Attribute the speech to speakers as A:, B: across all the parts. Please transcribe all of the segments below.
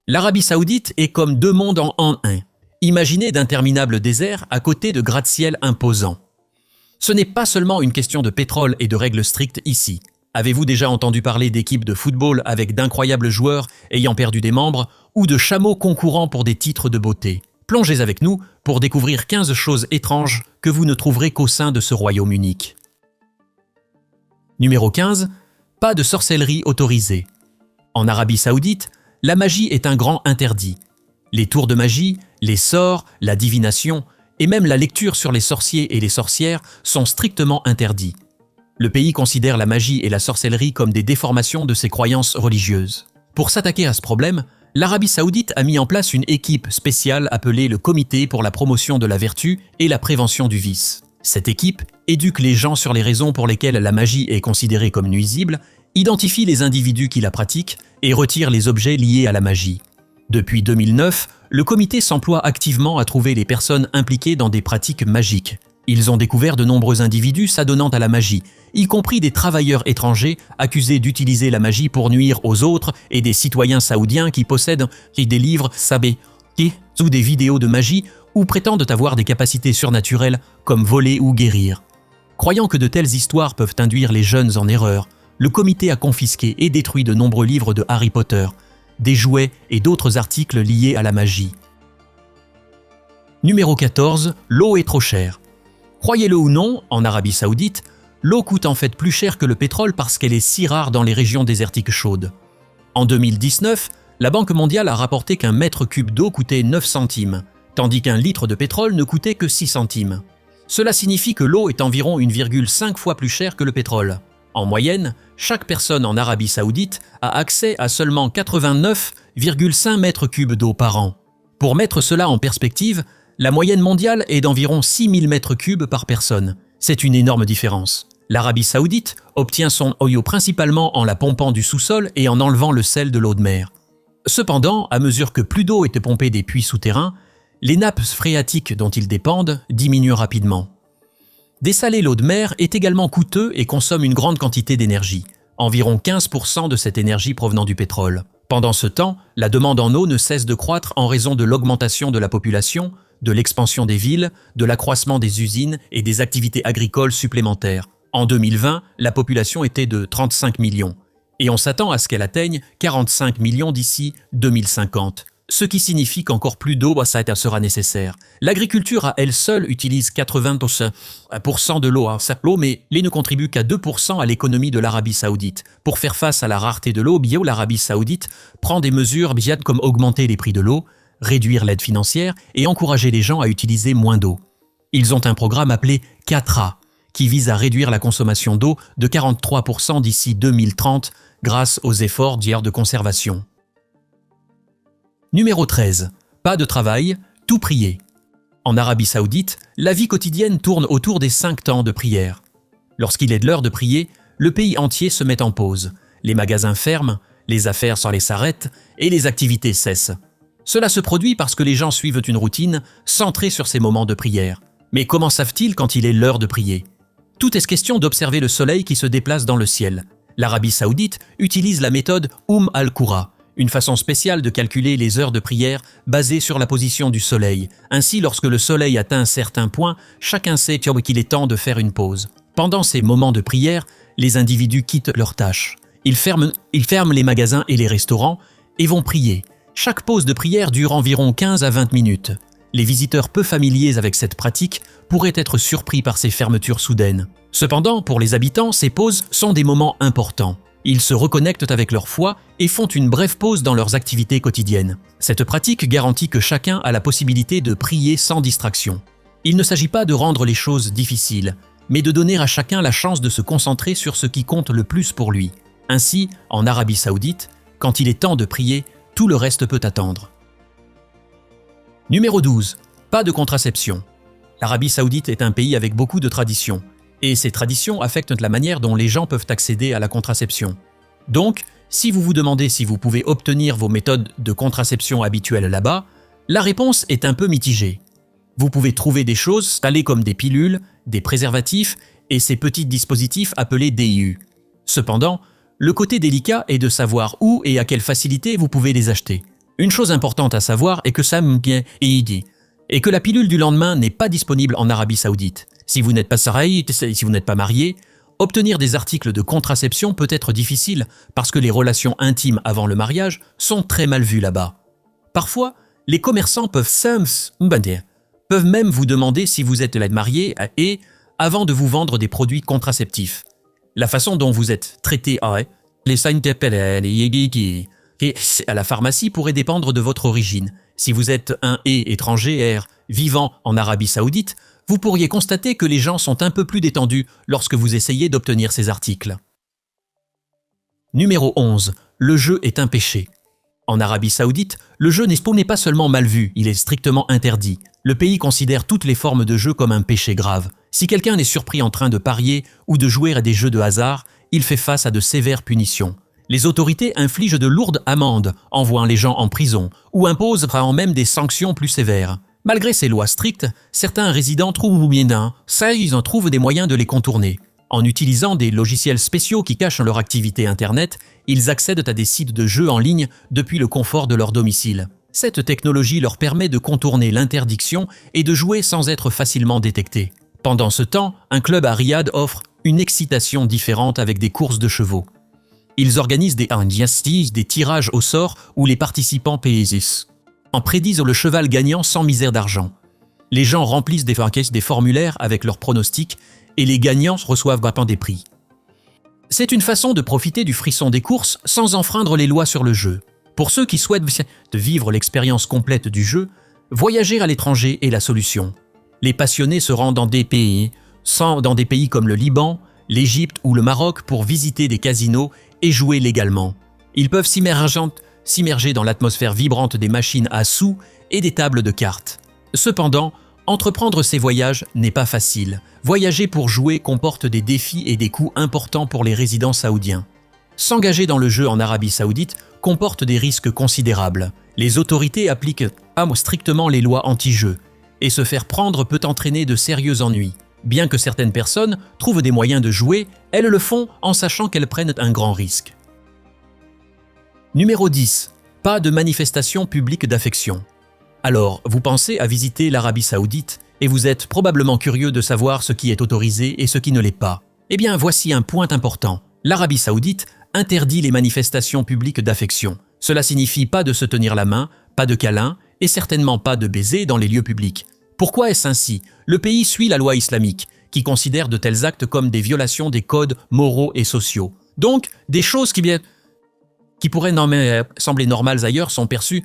A: L'Arabie Saoudite est comme deux mondes en un. Imaginez d'interminables déserts à côté de gratte-ciel imposants. Ce n'est pas seulement une question de pétrole et de règles strictes ici. Avez-vous déjà entendu parler d'équipes de football avec d'incroyables joueurs ayant perdu des membres ou de chameaux concourant pour des titres de beauté? Plongez avec nous pour découvrir 15 choses étranges que vous ne trouverez qu'au sein de ce royaume unique. Numéro 15. Pas de sorcellerie autorisée. En Arabie Saoudite, la magie est un grand interdit. Les tours de magie, les sorts, la divination et même la lecture sur les sorciers et les sorcières sont strictement interdits. Le pays considère la magie et la sorcellerie comme des déformations de ses croyances religieuses. Pour s'attaquer à ce problème, l'Arabie Saoudite a mis en place une équipe spéciale appelée le Comité pour la promotion de la vertu et la prévention du vice. Cette équipe éduque les gens sur les raisons pour lesquelles la magie est considérée comme nuisible, identifie les individus qui la pratiquent et retire les objets liés à la magie. Depuis 2009, le comité s'emploie activement à trouver les personnes impliquées dans des pratiques magiques. Ils ont découvert de nombreux individus s'adonnant à la magie, y compris des travailleurs étrangers accusés d'utiliser la magie pour nuire aux autres et des citoyens saoudiens qui possèdent des livres sabés ou des vidéos de magie ou prétendent avoir des capacités surnaturelles comme voler ou guérir. Croyant que de telles histoires peuvent induire les jeunes en erreur, le comité a confisqué et détruit de nombreux livres de Harry Potter, des jouets et d'autres articles liés à la magie. Numéro 14. L'eau est trop chère. Croyez-le ou non, en Arabie Saoudite, l'eau coûte en fait plus cher que le pétrole parce qu'elle est si rare dans les régions désertiques chaudes. En 2019, la Banque mondiale a rapporté qu'un mètre cube d'eau coûtait 9 centimes, tandis qu'un litre de pétrole ne coûtait que 6 centimes. Cela signifie que l'eau est environ 1,5 fois plus chère que le pétrole. En moyenne, chaque personne en Arabie Saoudite a accès à seulement 89,5 mètres cubes d'eau par an. Pour mettre cela en perspective, la moyenne mondiale est d'environ 6000 mètres cubes par personne. C'est une énorme différence. L'Arabie Saoudite obtient son eau principalement en la pompant du sous-sol et en enlevant le sel de l'eau de mer. Cependant, à mesure que plus d'eau est pompée des puits souterrains, les nappes phréatiques dont ils dépendent diminuent rapidement. Dessaler l'eau de mer est également coûteux et consomme une grande quantité d'énergie, environ 15% de cette énergie provenant du pétrole. Pendant ce temps, la demande en eau ne cesse de croître en raison de l'augmentation de la population, de l'expansion des villes, de l'accroissement des usines et des activités agricoles supplémentaires. En 2020, la population était de 35 millions, et on s'attend à ce qu'elle atteigne 45 millions d'ici 2050. Ce qui signifie qu'encore plus d'eau sera nécessaire. L'agriculture à elle seule utilise 80% de l'eau, mais l'eau ne contribue qu'à 2% à l'économie de l'Arabie Saoudite. Pour faire face à la rareté de l'eau, l'Arabie Saoudite prend des mesures comme augmenter les prix de l'eau, réduire l'aide financière et encourager les gens à utiliser moins d'eau. Ils ont un programme appelé 4A, qui vise à réduire la consommation d'eau de 43% d'ici 2030 grâce aux efforts de conservation. Numéro 13. Pas de travail, tout prier. En Arabie Saoudite, la vie quotidienne tourne autour des 5 temps de prière. Lorsqu'il est l'heure de prier, le pays entier se met en pause. Les magasins ferment, les affaires s'arrêtent et les activités cessent. Cela se produit parce que les gens suivent une routine centrée sur ces moments de prière. Mais comment savent-ils quand il est l'heure de prier? Tout est question d'observer le soleil qui se déplace dans le ciel. L'Arabie Saoudite utilise la méthode al-Qura, une façon spéciale de calculer les heures de prière basée sur la position du soleil. Ainsi, lorsque le soleil atteint un certain point, chacun sait qu'il est temps de faire une pause. Pendant ces moments de prière, les individus quittent leurs tâches. Ils ferment les magasins et les restaurants et vont prier. Chaque pause de prière dure environ 15 à 20 minutes. Les visiteurs peu familiers avec cette pratique pourraient être surpris par ces fermetures soudaines. Cependant, pour les habitants, ces pauses sont des moments importants. Ils se reconnectent avec leur foi et font une brève pause dans leurs activités quotidiennes. Cette pratique garantit que chacun a la possibilité de prier sans distraction. Il ne s'agit pas de rendre les choses difficiles, mais de donner à chacun la chance de se concentrer sur ce qui compte le plus pour lui. Ainsi, en Arabie Saoudite, quand il est temps de prier, tout le reste peut attendre. Numéro 12. Pas de contraception. L'Arabie Saoudite est un pays avec beaucoup de traditions. Et ces traditions affectent la manière dont les gens peuvent accéder à la contraception. Donc, si vous vous demandez si vous pouvez obtenir vos méthodes de contraception habituelles là-bas, la réponse est un peu mitigée. Vous pouvez trouver des choses telles comme des pilules, des préservatifs et ces petits dispositifs appelés DIU. Cependant, le côté délicat est de savoir où et à quelle facilité vous pouvez les acheter.
B: Une chose importante à savoir est que et que la pilule du lendemain n'est pas disponible en Arabie Saoudite. Si vous n'êtes pas marié, obtenir des articles de contraception peut être difficile parce que les relations intimes avant le mariage sont très mal vues là-bas. Parfois, les commerçants peuvent même vous demander si vous êtes marié et avant de vous vendre des produits contraceptifs. La façon dont vous êtes traité à la pharmacie pourrait dépendre de votre origine. Si vous êtes un étranger vivant en Arabie Saoudite, vous pourriez constater que les gens sont un peu plus détendus lorsque vous essayez d'obtenir ces articles. Numéro 11. Le jeu est un péché. En Arabie Saoudite, le jeu n'est pas seulement mal vu, il est strictement interdit. Le pays considère toutes les formes de jeu comme un péché grave. Si quelqu'un est surpris en train de parier ou de jouer à des jeux de hasard, il fait face à de sévères punitions. Les autorités infligent de lourdes amendes, envoient les gens en prison ou imposent même des sanctions plus sévères. Malgré ces lois strictes, certains résidents trouvent des moyens de les contourner. En utilisant des logiciels spéciaux qui cachent leur activité Internet, ils accèdent à des sites de jeux en ligne depuis le confort de leur domicile. Cette technologie leur permet de contourner l'interdiction et de jouer sans être facilement détectés. Pendant ce temps, un club à Riyad offre une excitation différente avec des courses de chevaux. Ils organisent des tirages au sort où les participants en prédisent le cheval gagnant sans misère d'argent. Les gens remplissent des formulaires avec leurs pronostics et les gagnants reçoivent des prix. C'est une façon de profiter du frisson des courses sans enfreindre les lois sur le jeu. Pour ceux qui souhaitent vivre l'expérience complète du jeu, voyager à l'étranger est la solution. Les passionnés se rendent dans des pays comme le Liban, l'Égypte ou le Maroc pour visiter des casinos et jouer légalement. Ils peuvent s'immerger dans l'atmosphère vibrante des machines à sous et des tables de cartes. Cependant, entreprendre ces voyages n'est pas facile. Voyager pour jouer comporte des défis et des coûts importants pour les résidents saoudiens. S'engager dans le jeu en Arabie Saoudite comporte des risques considérables. Les autorités appliquent strictement les lois anti-jeu et se faire prendre peut entraîner de sérieux ennuis. Bien que certaines personnes trouvent des moyens de jouer, elles le font en sachant qu'elles prennent un grand risque. Numéro 10. Pas de manifestation publique d'affection. Alors, vous pensez à visiter l'Arabie Saoudite et vous êtes probablement curieux de savoir ce qui est autorisé et ce qui ne l'est pas. Eh bien, voici un point important. L'Arabie Saoudite interdit les manifestations publiques d'affection. Cela signifie pas de se tenir la main, pas de câlin et certainement pas de baiser dans les lieux publics. Pourquoi est-ce ainsi? Le pays suit la loi islamique, qui considère de tels actes comme des violations des codes moraux et sociaux. Donc, des choses qui pourraient sembler normales ailleurs sont perçues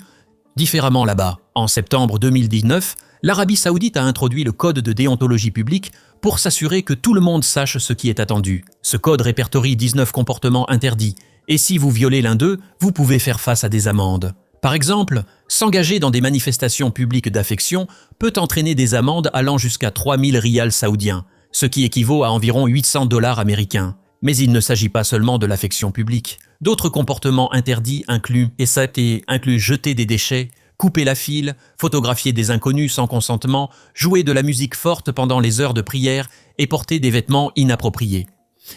B: différemment là-bas. En septembre 2019, l'Arabie Saoudite a introduit le code de déontologie publique pour s'assurer que tout le monde sache ce qui est attendu. Ce code répertorie 19 comportements interdits, et si vous violez l'un d'eux, vous pouvez faire face à des amendes. Par exemple, s'engager dans des manifestations publiques d'affection peut entraîner des amendes allant jusqu'à 3000 riyals saoudiens, ce qui équivaut à environ 800 $ américains. Mais il ne s'agit pas seulement de l'affection publique. D'autres comportements interdits incluent jeter des déchets, couper la file, photographier des inconnus sans consentement, jouer de la musique forte pendant les heures de prière et porter des vêtements inappropriés.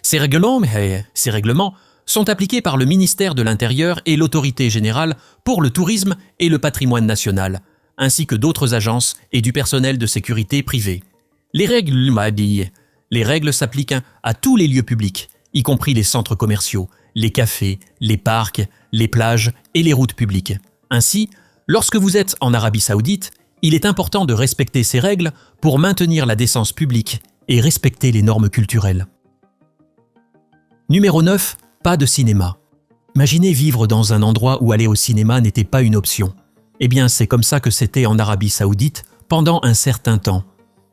B: Ces règlements sont appliqués par le ministère de l'Intérieur et l'Autorité générale pour le tourisme et le patrimoine national, ainsi que d'autres agences et du personnel de sécurité privée. Les règles s'appliquent à tous les lieux publics, y compris les centres commerciaux, les cafés, les parcs, les plages et les routes publiques. Ainsi, lorsque vous êtes en Arabie Saoudite, il est important de respecter ces règles pour maintenir la décence publique et respecter les normes culturelles. Numéro 9. Pas de cinéma. Imaginez vivre dans un endroit où aller au cinéma n'était pas une option. Eh bien, c'est comme ça que c'était en Arabie Saoudite pendant un certain temps.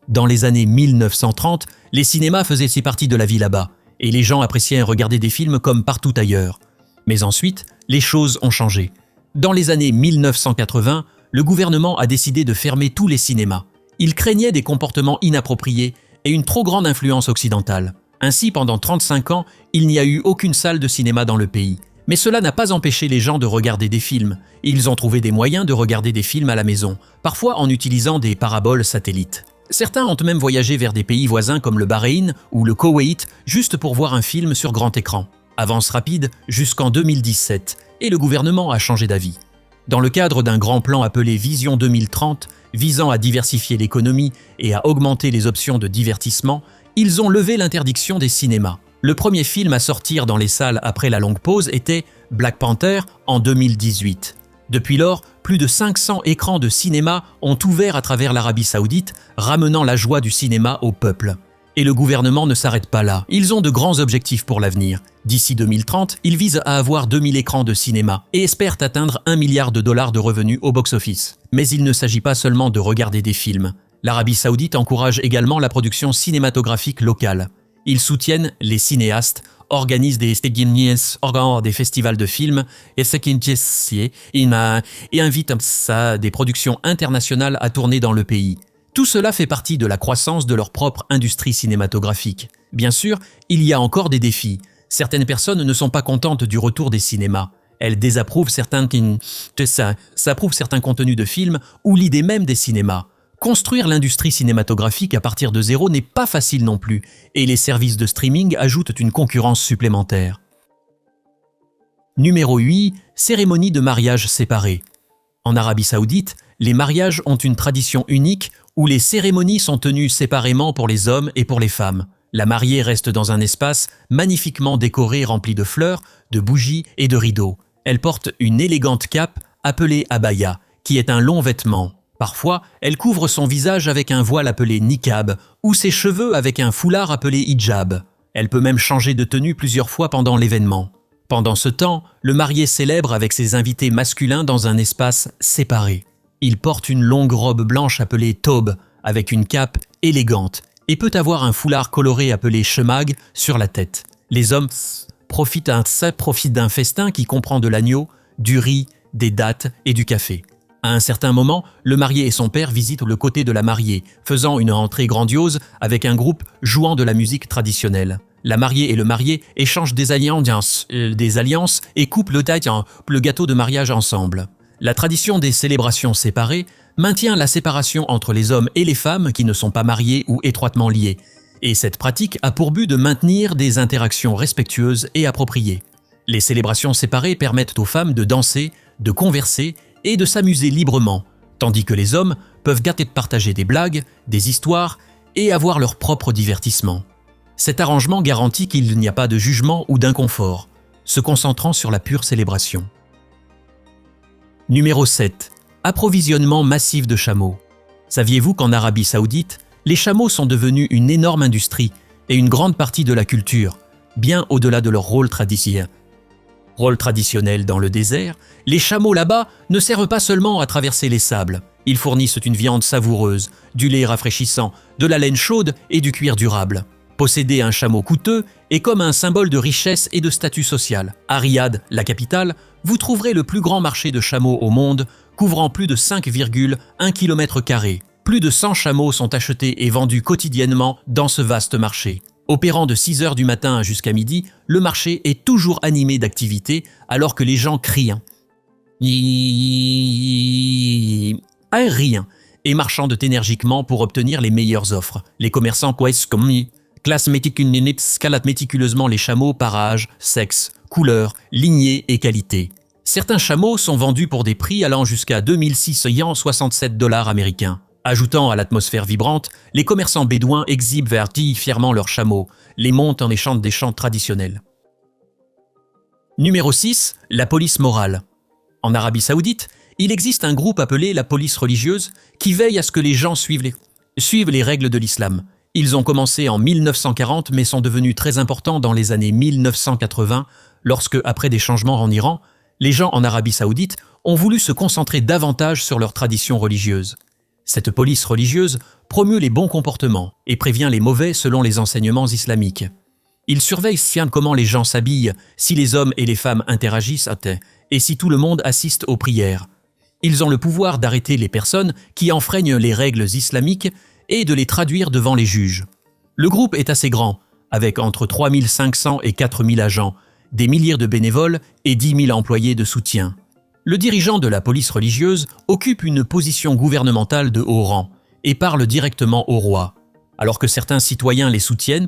B: Dans les années 1930, les cinémas faisaient partie de la vie là-bas, et les gens appréciaient regarder des films comme partout ailleurs. Mais ensuite, les choses ont changé. Dans les années 1980, le gouvernement a décidé de fermer tous les cinémas. Il craignait des comportements inappropriés et une trop grande influence occidentale. Ainsi, pendant 35 ans, il n'y a eu aucune salle de cinéma dans le pays. Mais cela n'a pas empêché les gens de regarder des films. Ils ont trouvé des moyens de regarder des films à la maison, parfois en utilisant des paraboles satellites. Certains ont même voyagé vers des pays voisins comme le Bahreïn ou le Koweït juste pour voir un film sur grand écran. Avance rapide jusqu'en 2017, et le gouvernement a changé d'avis.
A: Dans le cadre d'un grand plan appelé Vision 2030, visant à diversifier l'économie et à augmenter les options de divertissement, ils ont levé l'interdiction des cinémas. Le premier film à sortir dans les salles après la longue pause était Black Panther en 2018. Depuis lors, plus de 500 écrans de cinéma ont ouvert à travers l'Arabie Saoudite, ramenant la joie du cinéma au peuple. Et le gouvernement ne s'arrête pas là. Ils ont de grands objectifs pour l'avenir. D'ici 2030, ils visent à avoir 2000 écrans de cinéma et espèrent atteindre 1 milliard de dollars de revenus au box-office. Mais il ne s'agit pas seulement de regarder des films. L'Arabie Saoudite encourage également la production cinématographique locale. Ils soutiennent les cinéastes, organisent des festivals de films et invitent des productions internationales à tourner dans le pays. Tout cela fait partie de la croissance de leur propre industrie cinématographique. Bien sûr, il y a encore des défis. Certaines personnes ne sont pas contentes du retour des cinémas. Elles désapprouvent certains contenus de films ou l'idée même des cinémas. Construire l'industrie cinématographique à partir de zéro n'est pas facile non plus, et les services de streaming ajoutent une concurrence supplémentaire. Numéro 8. Cérémonie de mariage séparée. En Arabie Saoudite, les mariages ont une tradition unique où les cérémonies sont tenues séparément pour les hommes et pour les femmes. La mariée reste dans un espace magnifiquement décoré rempli de fleurs, de bougies et de rideaux. Elle porte une élégante cape appelée abaya, qui est un long vêtement. Parfois, elle couvre son visage avec un voile appelé niqab ou ses cheveux avec un foulard appelé hijab. Elle peut même changer de tenue plusieurs fois pendant l'événement. Pendant ce temps, le marié célèbre avec ses invités masculins dans un espace séparé. Il porte une longue robe blanche appelée taube avec une cape élégante et peut avoir un foulard coloré appelé shemag sur la tête. Les hommes profitent d'un festin qui comprend de l'agneau, du riz, des dattes et du café. À un certain moment, le marié et son père visitent le côté de la mariée, faisant une entrée grandiose avec un groupe jouant de la musique traditionnelle. La mariée et le marié échangent des alliances et coupent le gâteau de mariage ensemble. La tradition des célébrations séparées maintient la séparation entre les hommes et les femmes qui ne sont pas mariés ou étroitement liés. Et cette pratique a pour but de maintenir des interactions respectueuses et appropriées. Les célébrations séparées permettent aux femmes de danser, de converser et de s'amuser librement, tandis que les hommes peuvent partager des blagues, des histoires et avoir leur propre divertissement. Cet arrangement garantit qu'il n'y a pas de jugement ou d'inconfort, se concentrant sur la pure célébration. Numéro 7. Approvisionnement massif de chameaux. Saviez-vous qu'en Arabie Saoudite, les chameaux sont devenus une énorme industrie et une grande partie de la culture, bien au-delà de leur rôle traditionnel. Rôle traditionnel dans le désert, les chameaux là-bas ne servent pas seulement à traverser les sables. Ils fournissent une viande savoureuse, du lait rafraîchissant, de la laine chaude et du cuir durable. Posséder un chameau coûteux est comme un symbole de richesse et de statut social. À Riyad, la capitale, vous trouverez le plus grand marché de chameaux au monde, couvrant plus de 5,1 km². Plus de 100 chameaux sont achetés et vendus quotidiennement dans ce vaste marché. Opérant de 6 h du matin jusqu'à midi, le marché est toujours animé d'activité alors que les gens crient et marchandent énergiquement pour obtenir les meilleures offres. Les commerçants classent méticuleusement les chameaux par âge, sexe, couleur, lignée et qualité. Certains chameaux sont vendus pour des prix allant jusqu'à 2667 $ américains. Ajoutant à l'atmosphère vibrante, les commerçants bédouins exhibent fièrement leurs chameaux, les montent et chantent des chants traditionnels. Numéro 6. La police morale. En Arabie Saoudite, il existe un groupe appelé la police religieuse qui veille à ce que les gens suivent les règles de l'islam. Ils ont commencé en 1940 mais sont devenus très importants dans les années 1980 lorsque, après des changements en Iran, les gens en Arabie Saoudite ont voulu se concentrer davantage sur leurs traditions religieuses. Cette police religieuse promeut les bons comportements et prévient les mauvais selon les enseignements islamiques. Ils surveillent comment les gens s'habillent, si les hommes et les femmes interagissent et si tout le monde assiste aux prières. Ils ont le pouvoir d'arrêter les personnes qui enfreignent les règles islamiques et de les traduire devant les juges. Le groupe est assez grand, avec entre 3500 et 4000 agents, des milliers de bénévoles et 10 000 employés de soutien. Le dirigeant de la police religieuse occupe une position gouvernementale de haut rang et parle directement au roi. Alors que certains citoyens les soutiennent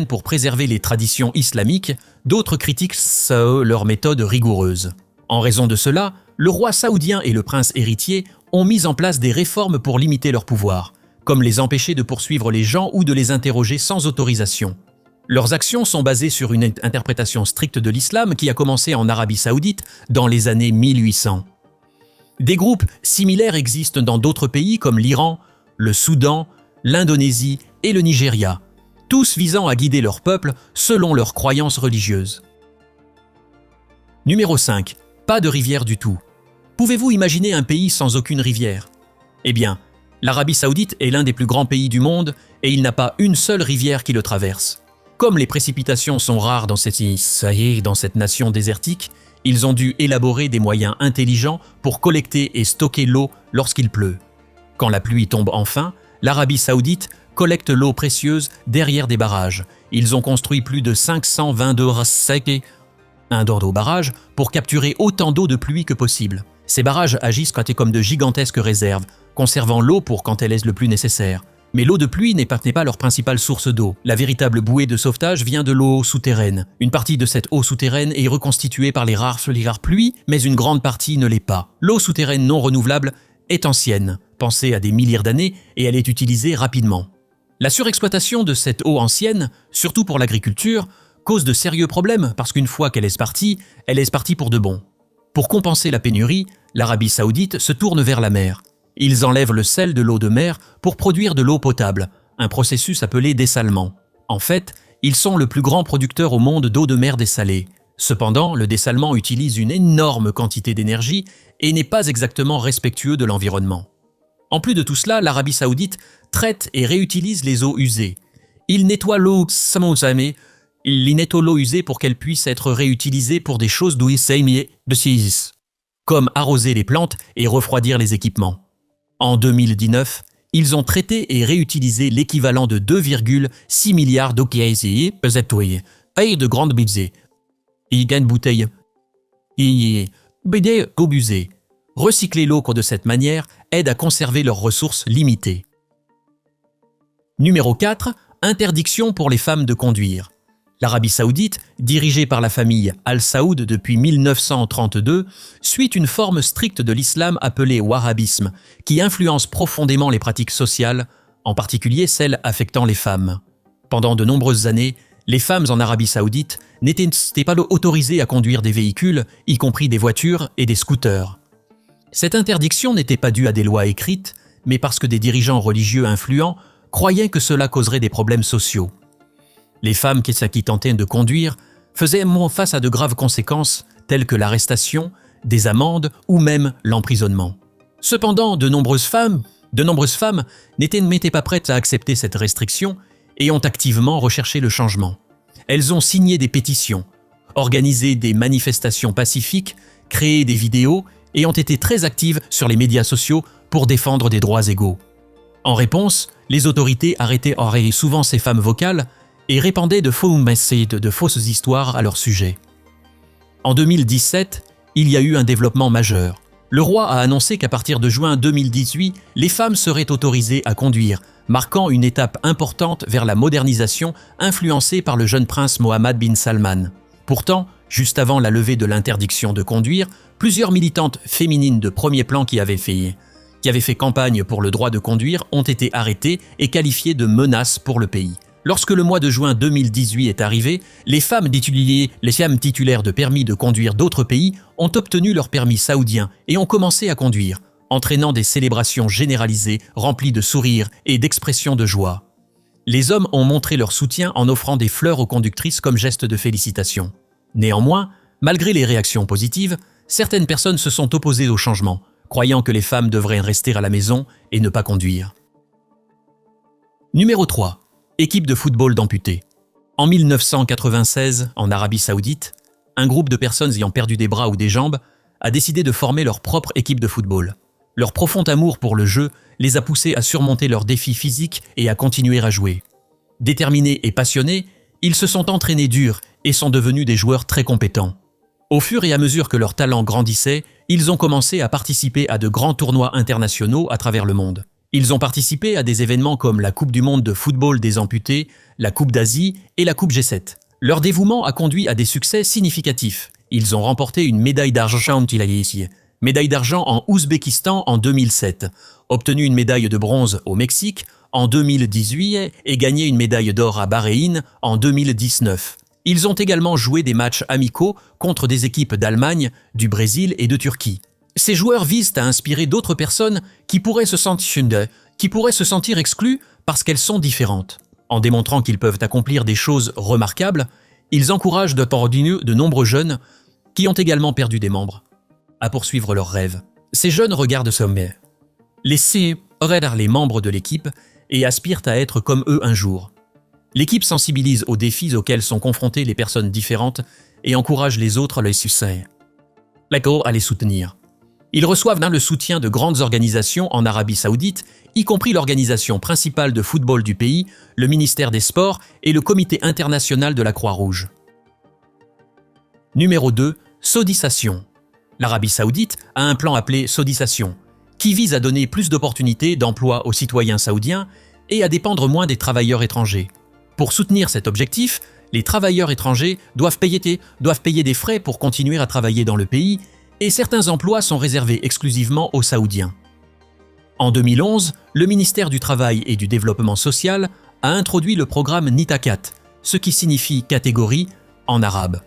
A: pour préserver les traditions islamiques, d'autres critiquent leur méthode rigoureuse. En raison de cela, le roi saoudien et le prince héritier ont mis en place des réformes pour limiter leur pouvoir, comme les empêcher de poursuivre les gens ou de les interroger sans autorisation. Leurs actions sont basées sur une interprétation stricte de l'islam qui a commencé en Arabie Saoudite dans les années 1800. Des groupes similaires existent dans d'autres pays comme l'Iran, le Soudan, l'Indonésie et le Nigeria, tous visant à guider leur peuple selon leurs croyances religieuses. Numéro 5. Pas de rivière du tout. Pouvez-vous imaginer un pays sans aucune rivière? Eh bien, l'Arabie Saoudite est l'un des plus grands pays du monde et il n'a pas une seule rivière qui le traverse. Comme les précipitations sont rares dans cette nation désertique, ils ont dû élaborer des moyens intelligents pour collecter et stocker l'eau lorsqu'il pleut. Quand la pluie tombe enfin, l'Arabie Saoudite collecte l'eau précieuse derrière des barrages. Ils ont construit plus de 522 barrages pour capturer autant d'eau de pluie que possible. Ces barrages agissent comme de gigantesques réserves, conservant l'eau pour quand elle est le plus nécessaire. Mais l'eau de pluie n'est pas leur principale source d'eau. La véritable bouée de sauvetage vient de l'eau souterraine. Une partie de cette eau souterraine est reconstituée par les rares pluies, mais une grande partie ne l'est pas. L'eau souterraine non renouvelable est ancienne, pensée à des milliers d'années, et elle est utilisée rapidement. La surexploitation de cette eau ancienne, surtout pour l'agriculture, cause de sérieux problèmes parce qu'une fois qu'elle est partie pour de bon. Pour compenser la pénurie, l'Arabie Saoudite se tourne vers la mer. Ils enlèvent le sel de l'eau de mer pour produire de l'eau potable, un processus appelé dessalement. En fait, ils sont le plus grand producteur au monde d'eau de mer dessalée. Cependant, le dessalement utilise une énorme quantité d'énergie et n'est pas exactement respectueux de l'environnement. En plus de tout cela, l'Arabie Saoudite traite et réutilise les eaux usées. Ils nettoient l'eau usée pour qu'elle puisse être réutilisée pour des choses comme arroser les plantes et refroidir les équipements. En 2019, ils ont traité et réutilisé l'équivalent de 2,6 milliards d'eau de grandes bouteilles. Recycler l'eau de cette manière aide à conserver leurs ressources limitées. Numéro 4. Interdiction pour les femmes de conduire. L'Arabie Saoudite, dirigée par la famille Al Saoud depuis 1932, suit une forme stricte de l'islam appelée wahhabisme, qui influence profondément les pratiques sociales, en particulier celles affectant les femmes. Pendant de nombreuses années, les femmes en Arabie Saoudite n'étaient pas autorisées à conduire des véhicules, y compris des voitures et des scooters. Cette interdiction n'était pas due à des lois écrites, mais parce que des dirigeants religieux influents croyaient que cela causerait des problèmes sociaux. Les femmes qui tentaient de conduire faisaient face à de graves conséquences telles que l'arrestation, des amendes ou même l'emprisonnement. Cependant, de nombreuses femmes n'étaient pas prêtes à accepter cette restriction et ont activement recherché le changement. Elles ont signé des pétitions, organisé des manifestations pacifiques, créé des vidéos et ont été très actives sur les médias sociaux pour défendre des droits égaux. En réponse, les autorités arrêtaient souvent ces femmes vocales et répandaient de fausses histoires à leur sujet. En 2017, il y a eu un développement majeur. Le roi a annoncé qu'à partir de juin 2018, les femmes seraient autorisées à conduire, marquant une étape importante vers la modernisation influencée par le jeune prince Mohammed bin Salman. Pourtant, juste avant la levée de l'interdiction de conduire, plusieurs militantes féminines de premier plan qui avaient fait campagne pour le droit de conduire ont été arrêtées et qualifiées de menaces pour le pays. Lorsque le mois de juin 2018 est arrivé, les femmes titulaires de permis de conduire d'autres pays ont obtenu leur permis saoudien et ont commencé à conduire, entraînant des célébrations généralisées remplies de sourires et d'expressions de joie. Les hommes ont montré leur soutien en offrant des fleurs aux conductrices comme geste de félicitation. Néanmoins, malgré les réactions positives, certaines personnes se sont opposées au changement, croyant que les femmes devraient rester à la maison et ne pas conduire. Numéro 3. Équipe de football d'amputés. En 1996, en Arabie Saoudite, un groupe de personnes ayant perdu des bras ou des jambes a décidé de former leur propre équipe de football. Leur profond amour pour le jeu les a poussés à surmonter leurs défis physiques et à continuer à jouer. Déterminés et passionnés, ils se sont entraînés dur et sont devenus des joueurs très compétents. Au fur et à mesure que leur talent grandissait, ils ont commencé à participer à de grands tournois internationaux à travers le monde. Ils ont participé à des événements comme la Coupe du monde de football des amputés, la Coupe d'Asie et la Coupe G7. Leur dévouement a conduit à des succès significatifs. Ils ont remporté une médaille d'argent médaille d'argent en Ouzbékistan en 2007, obtenu une médaille de bronze au Mexique en 2018 et gagné une médaille d'or à Bahreïn en 2019. Ils ont également joué des matchs amicaux contre des équipes d'Allemagne, du Brésil et de Turquie. Ces joueurs visent à inspirer d'autres personnes qui pourraient se sentir exclues parce qu'elles sont différentes. En démontrant qu'ils peuvent accomplir des choses remarquables, ils encouragent de nombreux jeunes qui ont également perdu des membres à poursuivre leurs rêves. Ces jeunes regardent sommet. Les membres de l'équipe et aspirent à être comme eux un jour. L'équipe sensibilise aux défis auxquels sont confrontées les personnes différentes et encourage les autres à les soutenir. Ils reçoivent le soutien de grandes organisations en Arabie Saoudite, y compris l'organisation principale de football du pays, le ministère des Sports et le Comité international de la Croix-Rouge. Numéro 2. Saudisation. L'Arabie Saoudite a un plan appelé Saudisation, qui vise à donner plus d'opportunités d'emploi aux citoyens saoudiens et à dépendre moins des travailleurs étrangers. Pour soutenir cet objectif, les travailleurs étrangers doivent payer des frais pour continuer à travailler dans le pays et certains emplois sont réservés exclusivement aux Saoudiens. En 2011, le ministère du Travail et du Développement social a introduit le programme Nitakat, ce qui signifie catégorie en arabe.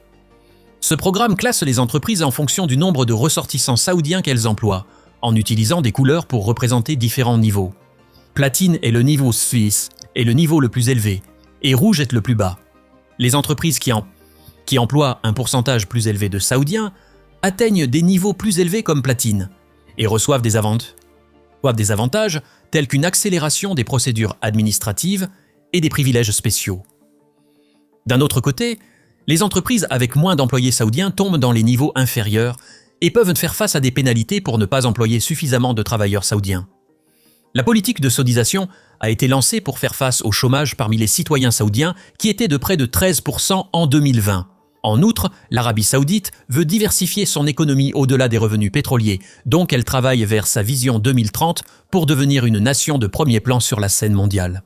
A: Ce programme classe les entreprises en fonction du nombre de ressortissants saoudiens qu'elles emploient, en utilisant des couleurs pour représenter différents niveaux. Platine est le niveau suisse et le niveau le plus élevé, et rouge est le plus bas. Les entreprises qui emploient un pourcentage plus élevé de Saoudiens atteignent des niveaux plus élevés comme platine et reçoivent des avantages tels qu'une accélération des procédures administratives et des privilèges spéciaux. D'un autre côté, les entreprises avec moins d'employés saoudiens tombent dans les niveaux inférieurs et peuvent faire face à des pénalités pour ne pas employer suffisamment de travailleurs saoudiens. La politique de saudisation a été lancée pour faire face au chômage parmi les citoyens saoudiens qui était de près de 13% en 2020. En outre, l'Arabie Saoudite veut diversifier son économie au-delà des revenus pétroliers, donc elle travaille vers sa vision 2030 pour devenir une nation de premier plan sur la scène mondiale.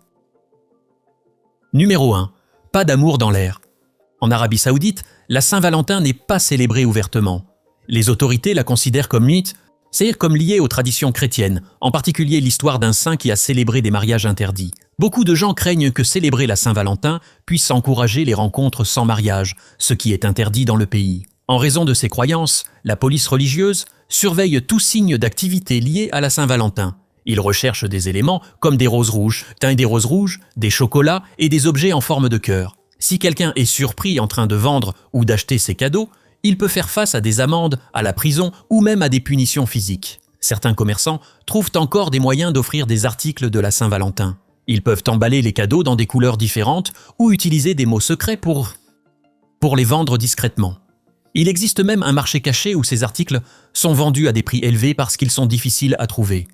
A: Numéro 1. Pas d'amour dans l'air. En Arabie Saoudite, la Saint-Valentin n'est pas célébrée ouvertement. Les autorités la considèrent comme mythe, c'est-à-dire comme liée aux traditions chrétiennes, en particulier l'histoire d'un saint qui a célébré des mariages interdits. Beaucoup de gens craignent que célébrer la Saint-Valentin puisse encourager les rencontres sans mariage, ce qui est interdit dans le pays. En raison de ces croyances, la police religieuse surveille tout signe d'activité liée à la Saint-Valentin. Ils recherchent des éléments comme des roses rouges, des chocolats et des objets en forme de cœur. Si quelqu'un est surpris en train de vendre ou d'acheter ces cadeaux, il peut faire face à des amendes, à la prison ou même à des punitions physiques. Certains commerçants trouvent encore des moyens d'offrir des articles de la Saint-Valentin. Ils peuvent emballer les cadeaux dans des couleurs différentes ou utiliser des mots secrets pour les vendre discrètement. Il existe même un marché caché où ces articles sont vendus à des prix élevés parce qu'ils sont difficiles à trouver.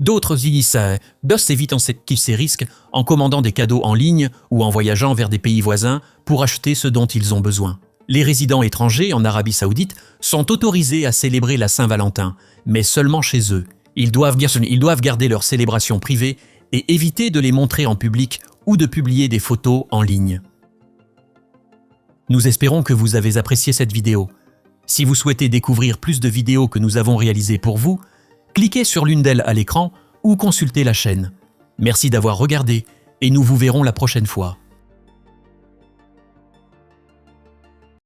A: D'autres évitent ces risques en commandant des cadeaux en ligne ou en voyageant vers des pays voisins pour acheter ce dont ils ont besoin. Les résidents étrangers en Arabie Saoudite sont autorisés à célébrer la Saint-Valentin, mais seulement chez eux. Ils doivent garder leur célébration privée et éviter de les montrer en public ou de publier des photos en ligne. Nous espérons que vous avez apprécié cette vidéo. Si vous souhaitez découvrir plus de vidéos que nous avons réalisées pour vous, cliquez sur l'une d'elles à l'écran ou consultez la chaîne. Merci d'avoir regardé et nous vous verrons la prochaine fois.